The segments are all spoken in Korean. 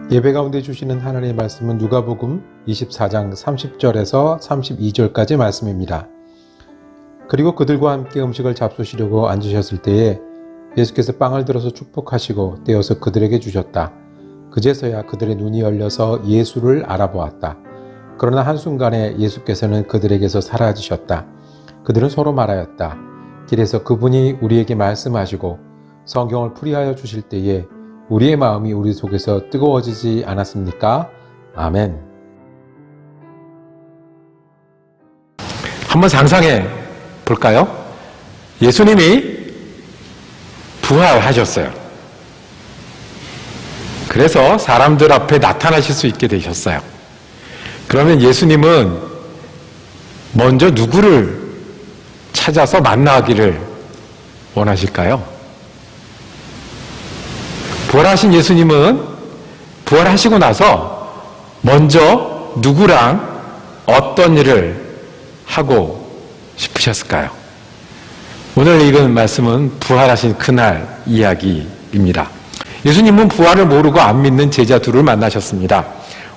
예배 가운데 주시는 하나님의 말씀은 누가복음 24장 30절에서 32절까지 말씀입니다. 그리고 그들과 함께 음식을 잡수시려고 앉으셨을 때에 예수께서 빵을 들어서 축복하시고 떼어서 그들에게 주셨다. 그제서야 그들의 눈이 열려서 예수를 알아보았다. 그러나 한순간에 예수께서는 그들에게서 사라지셨다. 그들은 서로 말하였다. 길에서 그분이 우리에게 말씀하시고 성경을 풀이하여 주실 때에 우리의 마음이 우리 속에서 뜨거워지지 않았습니까? 아멘. 한번 상상해 볼까요? 예수님이 부활하셨어요. 그래서 사람들 앞에 나타나실 수 있게 되셨어요. 그러면 예수님은 먼저 누구를 찾아서 만나기를 원하실까요? 부활하신 예수님은 부활하시고 나서 먼저 누구랑 어떤 일을 하고 싶으셨을까요? 오늘 읽은 말씀은 부활하신 그날 이야기입니다. 예수님은 부활을 모르고 안 믿는 제자 둘을 만나셨습니다.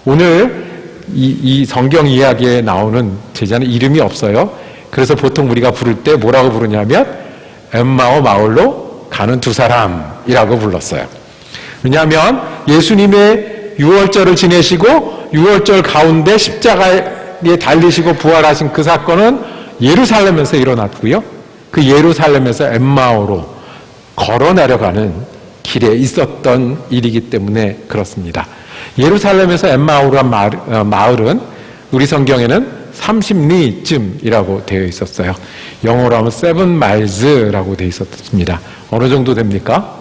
오늘 이 성경 이야기에 나오는 제자는 이름이 없어요. 그래서 보통 우리가 부를 때 뭐라고 부르냐면 엠마오 마을로 가는 두 사람이라고 불렀어요. 왜냐하면 예수님의 유월절을 지내시고 유월절 가운데 십자가에 달리시고 부활하신 그 사건은 예루살렘에서 일어났고요. 그 예루살렘에서 엠마오로 걸어 내려가는 길에 있었던 일이기 때문에 그렇습니다. 예루살렘에서 엠마오란 마을은 우리 성경에는 30리쯤이라고 되어 있었어요. 영어로 하면 7 miles라고 되어 있었습니다. 어느 정도 됩니까?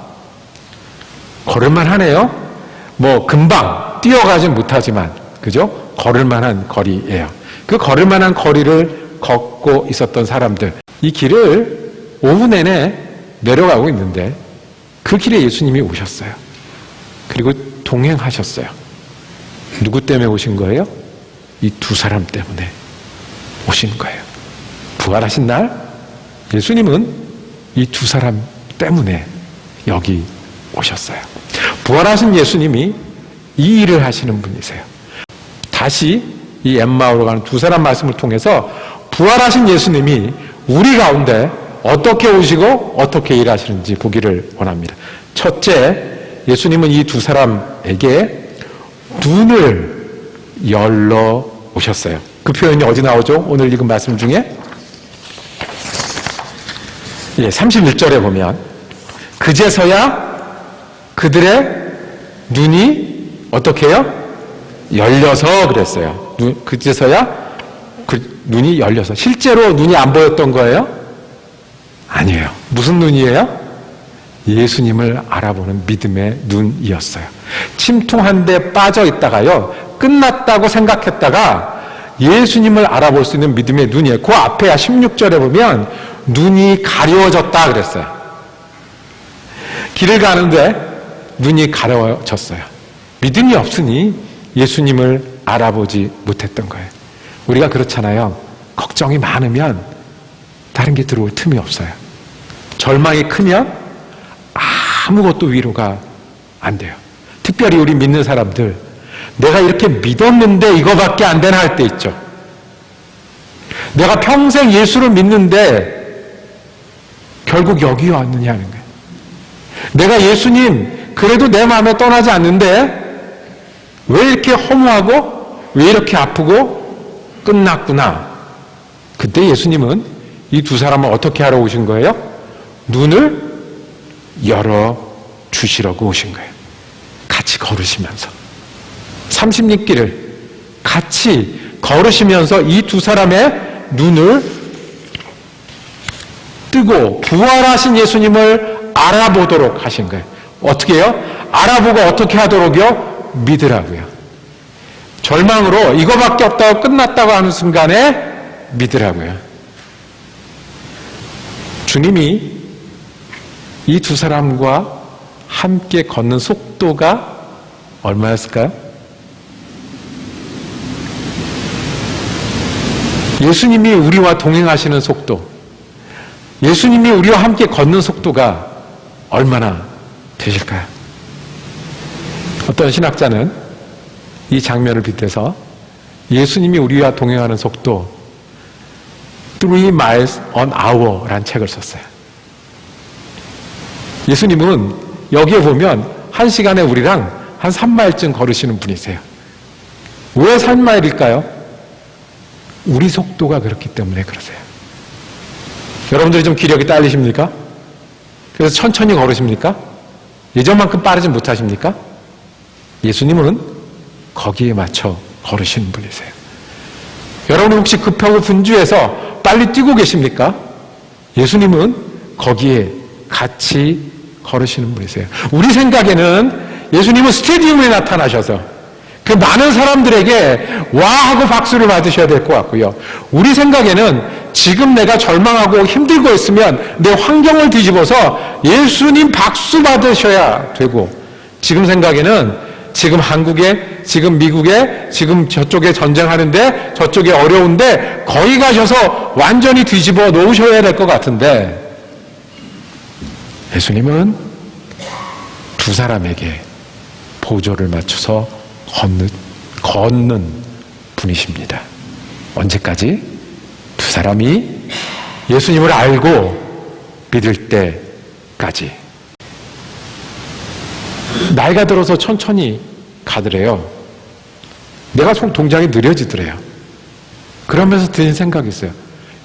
걸을만 하네요. 뭐 금방 뛰어가진 못하지만 그죠? 걸을만한 거리예요. 그 걸을만한 거리를 걷고 있었던 사람들, 이 길을 오후 내내 내려가고 있는데 그 길에 예수님이 오셨어요. 그리고 동행하셨어요. 누구 때문에 오신 거예요? 이 두 사람 때문에 오신 거예요. 부활하신 날 예수님은 이 두 사람 때문에 여기 오셨어요. 부활하신 예수님이 이 일을 하시는 분이세요. 다시 이 엠마오로 가는 두 사람 말씀을 통해서 부활하신 예수님이 우리 가운데 어떻게 오시고 어떻게 일하시는지 보기를 원합니다. 첫째, 예수님은 이 두 사람에게 눈을 열러 오셨어요. 그 표현이 어디 나오죠? 오늘 읽은 말씀 중에 31절에 보면 그제서야 그들의 눈이 어떻게 해요? 열려서 그랬어요. 그제서야 눈이 열려서. 실제로 눈이 안 보였던 거예요? 아니에요. 무슨 눈이에요? 예수님을 알아보는 믿음의 눈이었어요. 침통한 데 빠져 있다가요, 끝났다고 생각했다가 예수님을 알아볼 수 있는 믿음의 눈이에요. 그 앞에 16절에 보면 눈이 가려워졌다 그랬어요. 길을 가는데 눈이 가려워졌어요. 믿음이 없으니 예수님을 알아보지 못했던 거예요. 우리가 그렇잖아요. 걱정이 많으면 다른 게 들어올 틈이 없어요. 절망이 크면 아무것도 위로가 안 돼요. 특별히 우리 믿는 사람들, 내가 이렇게 믿었는데 이거밖에 안 되나 할 때 있죠. 내가 평생 예수를 믿는데 결국 여기 왔느냐 하는 거예요. 내가 예수님 그래도 내 마음에 떠나지 않는데 왜 이렇게 허무하고 왜 이렇게 아프고 끝났구나. 그때 예수님은 이 두 사람을 어떻게 하러 오신 거예요? 눈을 열어주시려고 오신 거예요. 같이 걸으시면서 30리 길을 같이 걸으시면서 이 두 사람의 눈을 뜨고 부활하신 예수님을 알아보도록 하신 거예요. 어떻게 해요? 알아보고 어떻게 하도록요? 믿으라고요. 절망으로 이거밖에 없다고 끝났다고 하는 순간에 믿으라고요. 주님이 이 두 사람과 함께 걷는 속도가 얼마였을까요? 예수님이 우리와 동행하시는 속도, 예수님이 우리와 함께 걷는 속도가 얼마나 되실까요? 어떤 신학자는 이 장면을 빗대서 예수님이 우리와 동행하는 속도 3 miles an hour라는 책을 썼어요. 예수님은 여기에 보면 1시간에 우리랑 한 3마일쯤 걸으시는 분이세요. 왜 3마일일까요? 우리 속도가 그렇기 때문에 그러세요. 여러분들이 좀 기력이 딸리십니까? 그래서 천천히 걸으십니까? 예전만큼 빠르지 못하십니까? 예수님은 거기에 맞춰 걸으시는 분이세요. 여러분 혹시 급하고 분주해서 빨리 뛰고 계십니까? 예수님은 거기에 같이 걸으시는 분이세요. 우리 생각에는 예수님은 스테디움에 나타나셔서 그 많은 사람들에게 와 하고 박수를 받으셔야 될 것 같고요. 우리 생각에는 지금 내가 절망하고 힘들고 있으면 내 환경을 뒤집어서 예수님 박수 받으셔야 되고, 지금 생각에는 지금 한국에, 지금 미국에, 지금 저쪽에 전쟁하는데 저쪽에 어려운데 거기 가셔서 완전히 뒤집어 놓으셔야 될 것 같은데, 예수님은 두 사람에게 보조를 맞춰서 걷는 분이십니다. 언제까지? 두 사람이 예수님을 알고 믿을 때까지. 나이가 들어서 천천히 가더래요. 내가 동작이 느려지더래요. 그러면서 드는 생각이 있어요.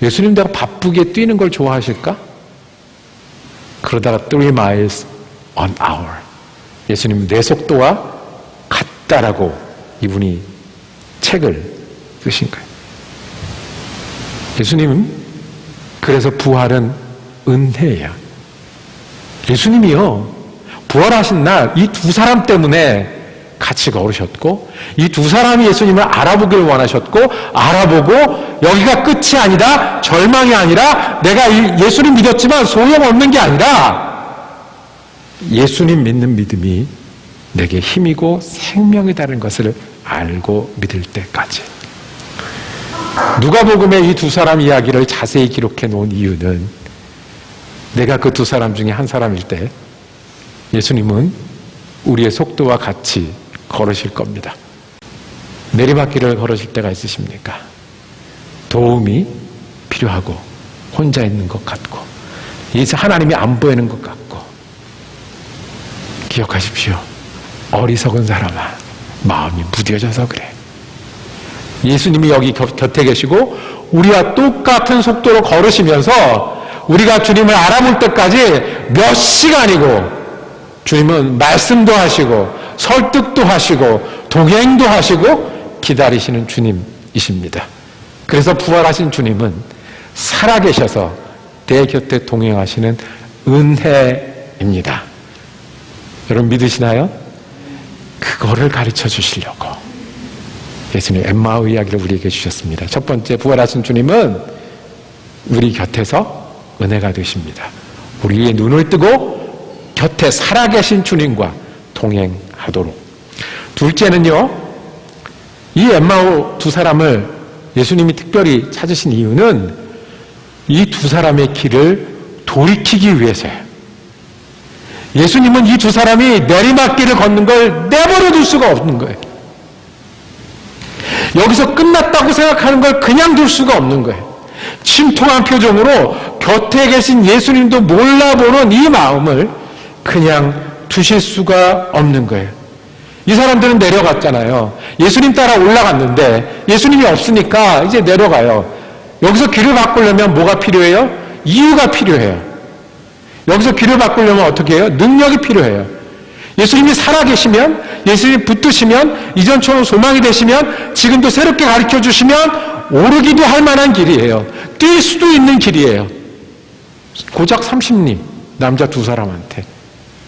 예수님 내가 바쁘게 뛰는 걸 좋아하실까? 그러다가 3 miles an hour. 예수님 내 속도와 같다라고 이분이 책을 쓰신 거예요. 예수님은 그래서 부활은 은혜예요. 예수님이요, 부활하신 날 이 두 사람 때문에 같이 걸으셨고, 이 두 사람이 예수님을 알아보길 원하셨고, 알아보고 여기가 끝이 아니다, 절망이 아니라 내가 예수님 믿었지만 소용없는 게 아니라 예수님 믿는 믿음이 내게 힘이고 생명이라는 것을 알고 믿을 때까지. 누가복음에 이 두 사람 이야기를 자세히 기록해 놓은 이유는 내가 그 두 사람 중에 한 사람일 때 예수님은 우리의 속도와 같이 걸으실 겁니다. 내리막길을 걸으실 때가 있으십니까? 도움이 필요하고 혼자 있는 것 같고 이제 하나님이 안 보이는 것 같고, 기억하십시오. 어리석은 사람아, 마음이 무뎌져서 그래. 예수님이 여기 곁에 계시고 우리와 똑같은 속도로 걸으시면서 우리가 주님을 알아볼 때까지 몇 시간이고, 주님은 말씀도 하시고 설득도 하시고 동행도 하시고 기다리시는 주님이십니다. 그래서 부활하신 주님은 살아계셔서 내 곁에 동행하시는 은혜입니다. 여러분 믿으시나요? 그거를 가르쳐 주시려고 예수님 엠마오 이야기를 우리에게 주셨습니다. 첫 번째, 부활하신 주님은 우리 곁에서 은혜가 되십니다. 우리의 눈을 뜨고 곁에 살아계신 주님과 동행하도록. 둘째는요, 이 엠마오 두 사람을 예수님이 특별히 찾으신 이유는 이 두 사람의 길을 돌이키기 위해서예요. 예수님은 이 두 사람이 내리막길을 걷는 걸 내버려 둘 수가 없는 거예요. 여기서 끝났다고 생각하는 걸 그냥 둘 수가 없는 거예요. 침통한 표정으로 곁에 계신 예수님도 몰라보는 이 마음을 그냥 두실 수가 없는 거예요. 이 사람들은 내려갔잖아요. 예수님 따라 올라갔는데 예수님이 없으니까 이제 내려가요. 여기서 길을 바꾸려면 뭐가 필요해요? 이유가 필요해요. 여기서 길을 바꾸려면 어떻게 해요? 능력이 필요해요. 예수님이 살아계시면, 예수님이 붙드시면, 이전처럼 소망이 되시면, 지금도 새롭게 가르쳐 주시면 오르기도 할 만한 길이에요. 뛸 수도 있는 길이에요. 고작 30님, 남자 두 사람한테.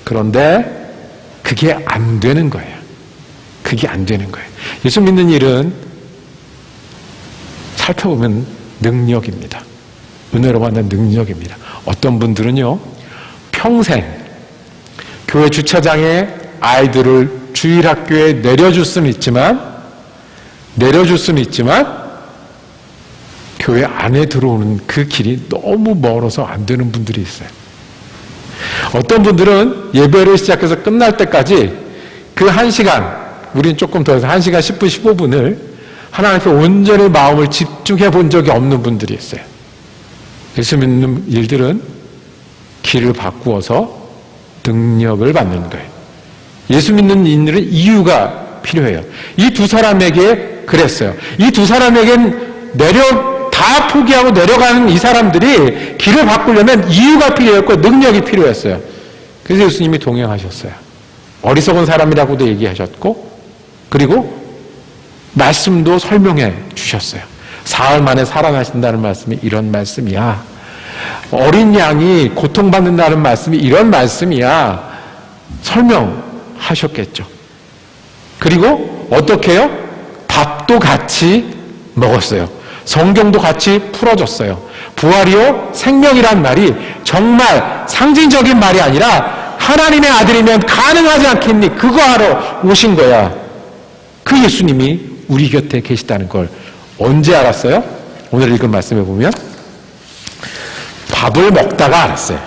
그런데 그게 안 되는 거예요. 그게 안 되는 거예요. 예수 믿는 일은 살펴보면 능력입니다. 은혜로 받는 능력입니다. 어떤 분들은요, 평생 교회 주차장에 아이들을 주일학교에 내려줄 수는 있지만 교회 안에 들어오는 그 길이 너무 멀어서 안 되는 분들이 있어요. 어떤 분들은 예배를 시작해서 끝날 때까지 그 1시간 우리는 조금 더 해서 1시간 10분, 15분을 하나님 앞에 온전히 마음을 집중해 본 적이 없는 분들이 있어요. 예수 믿는 일들은 길을 바꾸어서 능력을 받는 거예요. 예수 믿는 인들은 이유가 필요해요. 이 두 사람에게 그랬어요. 이 두 사람에겐 다 포기하고 내려가는 이 사람들이 길을 바꾸려면 이유가 필요했고 능력이 필요했어요. 그래서 예수님이 동행하셨어요. 어리석은 사람이라고도 얘기하셨고, 그리고 말씀도 설명해 주셨어요. 사흘 만에 살아나신다는 말씀이 이런 말씀이야. 어린 양이 고통받는다는 말씀이 이런 말씀이야. 설명하셨겠죠. 그리고 어떻게 해요? 밥도 같이 먹었어요. 성경도 같이 풀어줬어요. 부활이요 생명이란 말이 정말 상징적인 말이 아니라 하나님의 아들이면 가능하지 않겠니? 그거 하러 오신 거야. 그 예수님이 우리 곁에 계시다는 걸 언제 알았어요? 오늘 읽은 말씀에 보면 밥을 먹다가 알았어요.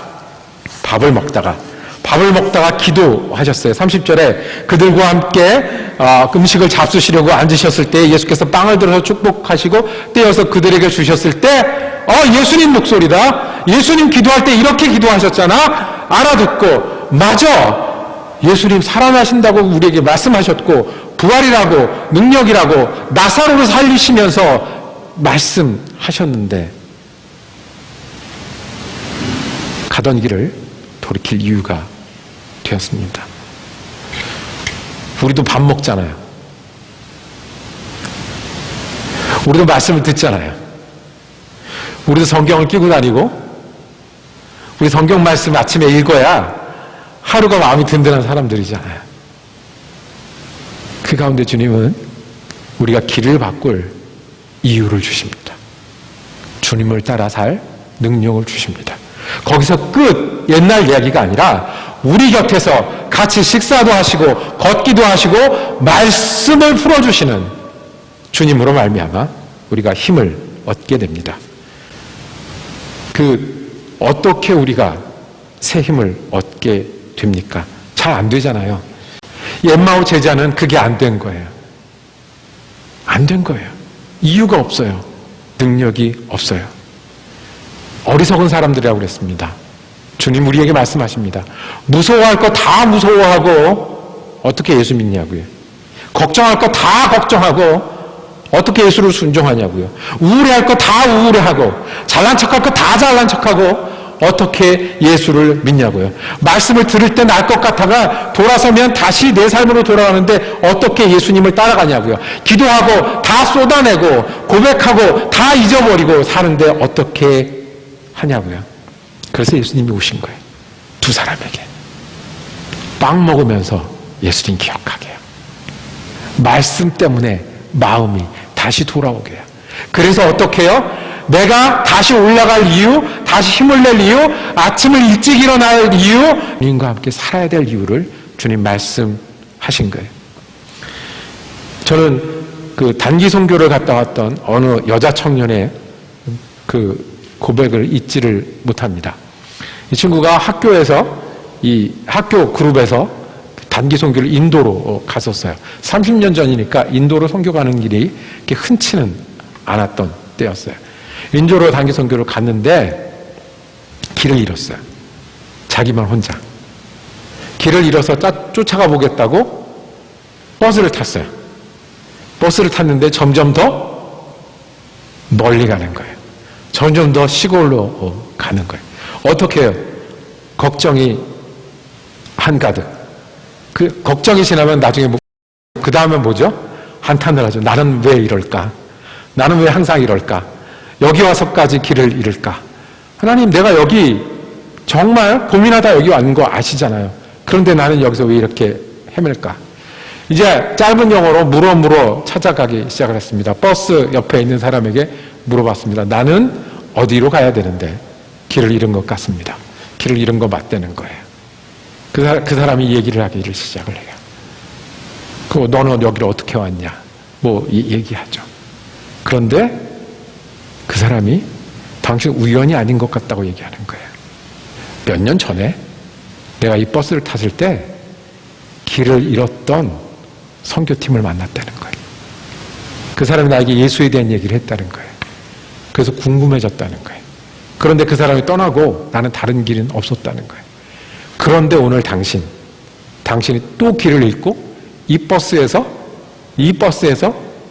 밥을 먹다가 기도하셨어요. 30절에 그들과 함께 음식을 잡수시려고 앉으셨을 때 예수께서 빵을 들어서 축복하시고 떼어서 그들에게 주셨을 때 예수님 목소리다. 예수님 기도할 때 이렇게 기도하셨잖아. 알아듣고 맞아. 예수님 살아나신다고 우리에게 말씀하셨고 부활이라고 능력이라고 나사로를 살리시면서 말씀하셨는데 가던 길을 돌이킬 이유가 되었습니다. 우리도 밥 먹잖아요. 우리도 말씀을 듣잖아요. 우리도 성경을 끼고 다니고 우리 성경 말씀 아침에 읽어야 하루가 마음이 든든한 사람들이잖아요. 그 가운데 주님은 우리가 길을 바꿀 이유를 주십니다. 주님을 따라 살 능력을 주십니다. 거기서 끝 옛날 이야기가 아니라 우리 곁에서 같이 식사도 하시고 걷기도 하시고 말씀을 풀어주시는 주님으로 말미암아 우리가 힘을 얻게 됩니다. 어떻게 우리가 새 힘을 얻게 됩니까? 잘 안 되잖아요. 엠마오 제자는 그게 안 된 거예요. 안 된 거예요. 이유가 없어요. 능력이 없어요. 어리석은 사람들이라고 그랬습니다. 주님 우리에게 말씀하십니다. 무서워할 거 다 무서워하고 어떻게 예수 믿냐고요. 걱정할 거 다 걱정하고 어떻게 예수를 순종하냐고요. 우울해할 거 다 우울해하고 잘난 척할 거 다 잘난 척하고 어떻게 예수를 믿냐고요. 말씀을 들을 때 나을 것 같아가 돌아서면 다시 내 삶으로 돌아가는데 어떻게 예수님을 따라가냐고요. 기도하고 다 쏟아내고 고백하고 다 잊어버리고 사는데 어떻게 하냐고요. 그래서 예수님이 오신 거예요. 두 사람에게. 빵 먹으면서 예수님 기억하게요. 말씀 때문에 마음이 다시 돌아오게 해요. 그래서 어떻게 해요? 내가 다시 올라갈 이유, 다시 힘을 낼 이유, 아침을 일찍 일어날 이유, 주님과 함께 살아야 될 이유를 주님 말씀하신 거예요. 저는 단기 선교를 갔다 왔던 어느 여자 청년의 고백을 잊지를 못합니다. 이 친구가 이 학교 그룹에서 단기 선교를 인도로 갔었어요. 30년 전이니까 인도로 선교 가는 길이 그렇게 흔치는 않았던 때였어요. 인도로 단기 선교를 갔는데 길을 잃었어요. 자기만 혼자. 길을 잃어서 쫓아가 보겠다고 버스를 탔어요. 버스를 탔는데 점점 더 멀리 가는 거예요. 점점 더 시골로 가는 거예요. 어떻게 해요? 걱정이 한가득. 걱정이 지나면 나중에 그 다음에 뭐죠? 한탄을 하죠. 나는 왜 이럴까? 나는 왜 항상 이럴까? 여기 와서까지 길을 잃을까? 하나님, 내가 여기 정말 고민하다 여기 왔는 거 아시잖아요. 그런데 나는 여기서 왜 이렇게 헤맬까? 이제 짧은 영어로 물어 찾아가기 시작을 했습니다. 버스 옆에 있는 사람에게 물어봤습니다. 나는 어디로 가야 되는데 길을 잃은 것 같습니다. 길을 잃은 거 맞다는 거예요. 그 사람이 얘기를 하기를 시작을 해요. 너는 여기를 어떻게 왔냐? 얘기하죠. 그런데 그 사람이 당신 우연이 아닌 것 같다고 얘기하는 거예요. 몇 년 전에 내가 이 버스를 탔을 때 길을 잃었던 선교팀을 만났다는 거예요. 그 사람이 나에게 예수에 대한 얘기를 했다는 거예요. 그래서 궁금해졌다는 거예요. 그런데 그 사람이 떠나고 나는 다른 길은 없었다는 거예요. 그런데 오늘 당신이 또 길을 잃고 이 버스에서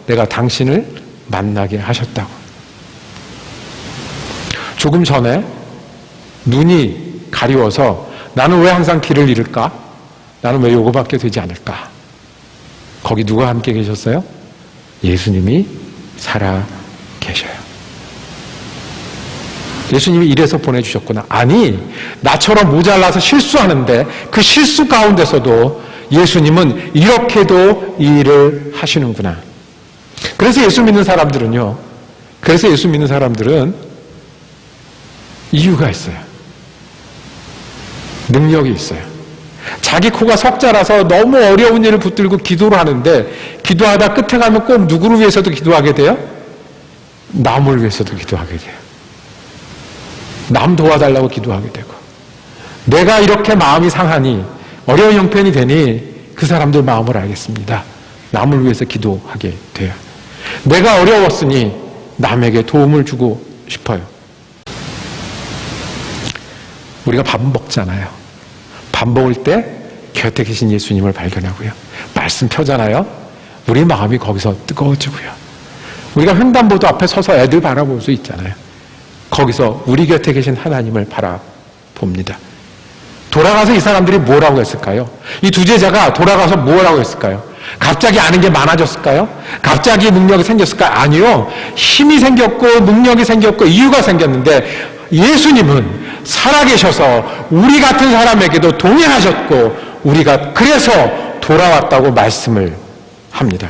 내가 당신을 만나게 하셨다고. 조금 전에 눈이 가리워서 나는 왜 항상 길을 잃을까? 나는 왜 요거밖에 되지 않을까? 거기 누가 함께 계셨어요? 예수님이 살아 계셔요. 예수님이 이래서 보내주셨구나. 아니, 나처럼 모자라서 실수하는데 그 실수 가운데서도 예수님은 이렇게도 이 일을 하시는구나. 그래서 예수 믿는 사람들은 이유가 있어요. 능력이 있어요. 자기 코가 석자라서 너무 어려운 일을 붙들고 기도를 하는데 기도하다 끝에 가면 꼭 누구를 위해서도 기도하게 돼요? 남을 위해서도 기도하게 돼요. 남 도와달라고 기도하게 되고, 내가 이렇게 마음이 상하니 어려운 형편이 되니 그 사람들 마음을 알겠습니다. 남을 위해서 기도하게 돼요. 내가 어려웠으니 남에게 도움을 주고 싶어요. 우리가 밥 먹잖아요. 밥 먹을 때 곁에 계신 예수님을 발견하고요. 말씀 펴잖아요. 우리 마음이 거기서 뜨거워지고요. 우리가 횡단보도 앞에 서서 애들 바라볼 수 있잖아요. 거기서 우리 곁에 계신 하나님을 바라봅니다. 돌아가서 이 사람들이 뭐라고 했을까요? 이 두 제자가 돌아가서 뭐라고 했을까요? 갑자기 아는 게 많아졌을까요? 갑자기 능력이 생겼을까요? 아니요. 힘이 생겼고 능력이 생겼고 이유가 생겼는데 예수님은 살아계셔서 우리 같은 사람에게도 동행하셨고 우리가 그래서 돌아왔다고 말씀을 합니다.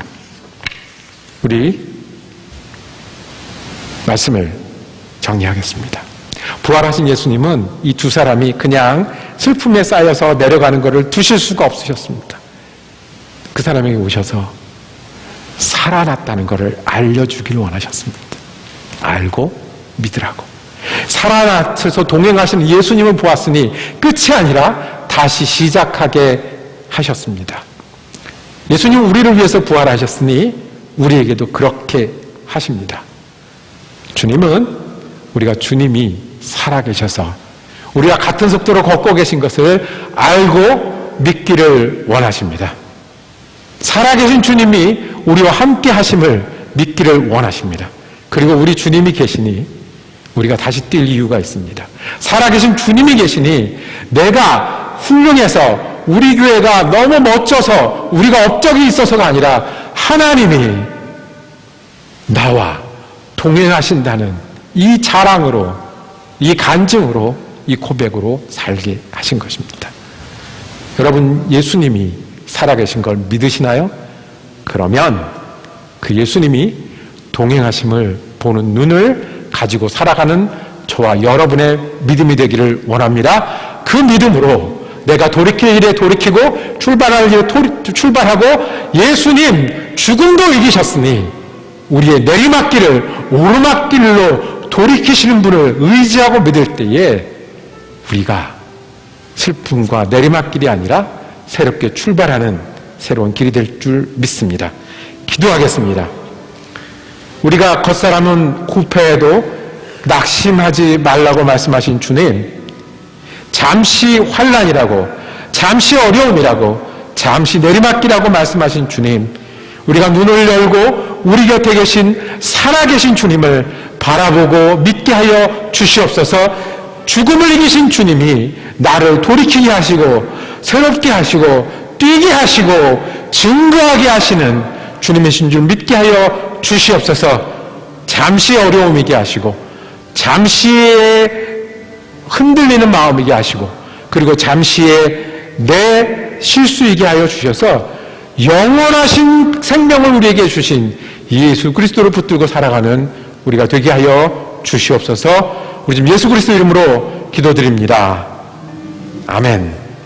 우리 말씀을 정리하겠습니다. 부활하신 예수님은 이 두 사람이 그냥 슬픔에 쌓여서 내려가는 것을 두실 수가 없으셨습니다. 그 사람에게 오셔서 살아났다는 것을 알려주기를 원하셨습니다. 알고 믿으라고. 살아나셔서 동행하시는 예수님을 보았으니 끝이 아니라 다시 시작하게 하셨습니다. 예수님은 우리를 위해서 부활하셨으니 우리에게도 그렇게 하십니다. 주님은 우리가 주님이 살아계셔서 우리가 같은 속도로 걷고 계신 것을 알고 믿기를 원하십니다. 살아계신 주님이 우리와 함께 하심을 믿기를 원하십니다. 그리고 우리 주님이 계시니 우리가 다시 뛸 이유가 있습니다. 살아계신 주님이 계시니 내가 훌륭해서 우리 교회가 너무 멋져서 우리가 업적이 있어서가 아니라 하나님이 나와 동행하신다는 이 자랑으로, 이 간증으로, 이 고백으로 살게 하신 것입니다. 여러분, 예수님이 살아계신 걸 믿으시나요? 그러면 그 예수님이 동행하심을 보는 눈을 가지고 살아가는 저와 여러분의 믿음이 되기를 원합니다. 그 믿음으로 내가 돌이킬 일에 돌이키고 출발할 일에 출발하고 예수님 죽음도 이기셨으니 우리의 내리막길을 오르막길로 돌이키시는 분을 의지하고 믿을 때에 우리가 슬픔과 내리막길이 아니라 새롭게 출발하는 새로운 길이 될 줄 믿습니다. 기도하겠습니다. 우리가 겉사람은 구패해도 낙심하지 말라고 말씀하신 주님, 잠시 환난이라고, 잠시 어려움이라고, 잠시 내리막길이라고 말씀하신 주님, 우리가 눈을 열고 우리 곁에 계신 살아계신 주님을 바라보고 믿게 하여 주시옵소서. 죽음을 이기신 주님이 나를 돌이키게 하시고 새롭게 하시고 뛰게 하시고 증거하게 하시는 주님이신 줄 믿게 하여 주시옵소서. 잠시 어려움이게 하시고 잠시의 흔들리는 마음이게 하시고 그리고 잠시의 내 실수이게 하여 주셔서 영원하신 생명을 우리에게 주신 예수 그리스도를 붙들고 살아가는 우리가 되게 하여 주시옵소서. 우리 지금 예수 그리스도 이름으로 기도드립니다. 아멘.